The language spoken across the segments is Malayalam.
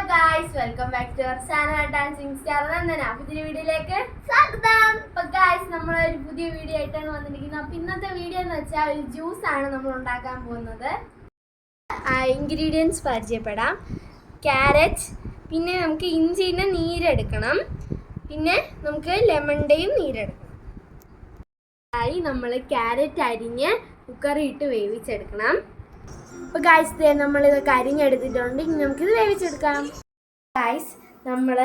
guys, welcome back to our channel Dancing Star Nandana. പുതിയ വീഡിയോയിലേക്ക് സ്വാഗതം. അപ്പോൾ guys, നമ്മൾ ഒരു പുതിയ വീഡിയോ ആയിട്ടാണ് വന്നിരിക്കുന്നത്. അപ്പോൾ ഇന്നത്തെ വീഡിയോ എന്ന് വെച്ചാൽ ഒരു ജ്യൂസ് ആണ് നമ്മൾ ഉണ്ടാക്കാൻ പോകുന്നത്. ഇൻഗ്രീഡിയൻസ് പരിചയപ്പെടാം. ക്യാരറ്റ്, പിന്നെ നമുക്ക് ഇഞ്ചിയുടെ നീരെടുക്കണം, പിന്നെ നമുക്ക് ലെമണിൻ്റെയും നീരെടുക്കണം. നമ്മൾ ക്യാരറ്റ് അരിഞ്ഞ് കുക്കറിൽ ഇട്ട് വേവിച്ചെടുക്കണം. അപ്പോൾ ഗായ്സ് നമ്മൾ ഇതൊക്കെ അരിഞ്ഞെടുത്തിട്ടുണ്ട്. ഇനി നമുക്കിത് വേവിച്ചെടുക്കാം. ഗായ്സ് നമ്മൾ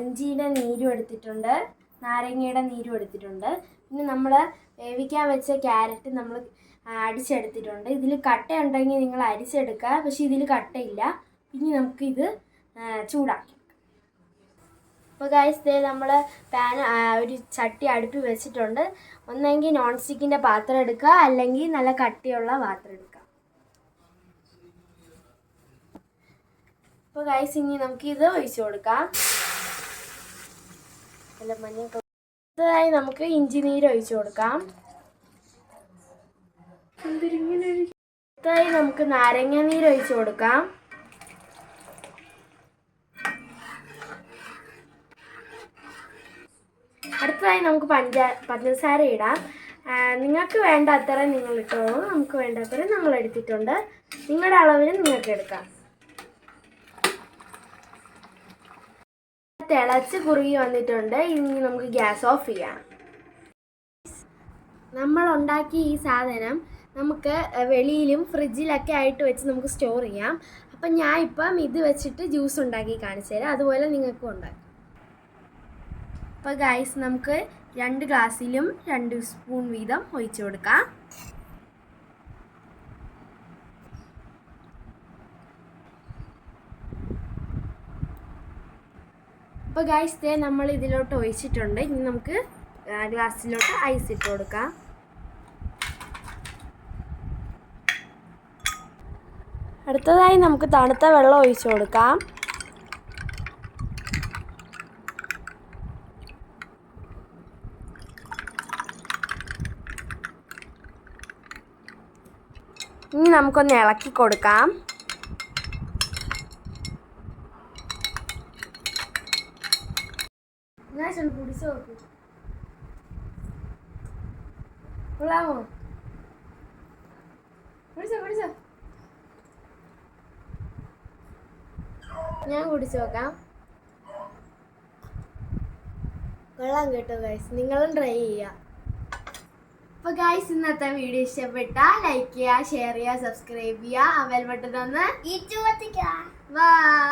ഇഞ്ചിയുടെ നീരും എടുത്തിട്ടുണ്ട്, നാരങ്ങയുടെ നീരും എടുത്തിട്ടുണ്ട്. പിന്നെ നമ്മൾ വേവിക്കാൻ വെച്ച ക്യാരറ്റ് നമ്മൾ അടിച്ചെടുത്തിട്ടുണ്ട്. ഇതിൽ കട്ട ഉണ്ടെങ്കിൽ നിങ്ങൾ അരിച്ചെടുക്കുക, പക്ഷേ ഇതിൽ കട്ടയില്ല. ഇനി നമുക്കിത് ചൂടാക്കി. അപ്പോൾ ഗായ്സ് നമ്മൾ ഒരു ചട്ടി അടുപ്പിൽ വെച്ചിട്ടുണ്ട്. ഒന്നെങ്കിൽ നോൺ സ്റ്റിക്കിൻ്റെ പാത്രം എടുക്കുക, അല്ലെങ്കിൽ നല്ല കട്ടിയുള്ള പാത്രം എടുക്കുക. അപ്പോൾ ഗൈസ് ഇനി നമുക്കിത് ഒഴിച്ചു കൊടുക്കാം. നല്ല മഞ്ഞായി നമുക്ക് ഇഞ്ചി നീര് ഒഴിച്ചു കൊടുക്കാം. അടുത്തതായി നമുക്ക് നാരങ്ങ നീര് ഒഴിച്ചു കൊടുക്കാം. അടുത്തതായി നമുക്ക് പഞ്ചസാര ഇടാം. നിങ്ങൾക്ക് വേണ്ട അത്രയും നിങ്ങൾ ഇട്ടോളൂ, നമുക്ക് വേണ്ട അത്രയും നമ്മൾ എടുത്തിട്ടുണ്ട്. നിങ്ങളുടെ അളവിന് നിങ്ങൾക്ക് എടുക്കാം. തിളച്ച് കുറുകി വന്നിട്ടുണ്ട്. ഇനി നമുക്ക് ഗ്യാസ് ഓഫ് ചെയ്യാം. നമ്മൾ ഉണ്ടാക്കിയ ഈ സാധനം നമുക്ക് വെളിയിലും ഫ്രിഡ്ജിലൊക്കെ ആയിട്ട് വെച്ച് നമുക്ക് സ്റ്റോർ ചെയ്യാം. അപ്പം ഞാൻ ഇപ്പം ഇത് വെച്ചിട്ട് ജ്യൂസ് ഉണ്ടാക്കി കാണിച്ചു തരാം, അതുപോലെ നിങ്ങൾക്കും ഉണ്ടാക്കാം. അപ്പോൾ ഗൈസ് നമുക്ക് 2 ഗ്ലാസ്സിലും 2 സ്പൂൺ വീതം ഒഴിച്ചു കൊടുക്കാം. അപ്പോൾ ഗൈസ് നമ്മൾ ഇതിലോട്ട് ഒഴിച്ചിട്ടുണ്ട്. ഇനി നമുക്ക് ഗ്ലാസ്സിലോട്ട് ഐസ് ഇട്ട് കൊടുക്കാം. അടുത്തതായി നമുക്ക് തണുത്ത വെള്ളം ഒഴിച്ചു കൊടുക്കാം. ഇനി നമുക്കൊന്ന് ഇളക്കി കൊടുക്കാം. കുടിച്ചു നോക്കൂ, കൊള്ളാമോ? കുടിച്ചോ. ഞാൻ കുടിച്ചു നോക്കാം. കൊള്ളാം കേട്ടോ ഗൈസ്, നിങ്ങളും ട്രൈ ചെയ്യുക. അപ്പോൾ ഗൈസ് ഇന്നത്തെ വീഡിയോ ഇഷ്ടപ്പെട്ടാൽ ലൈക്ക് ചെയ്യുക, ഷെയർ ചെയ്യുക, സബ്സ്ക്രൈബ് ചെയ്യുക, ബെൽ ബട്ടൺ ഒന്ന് ബൈ.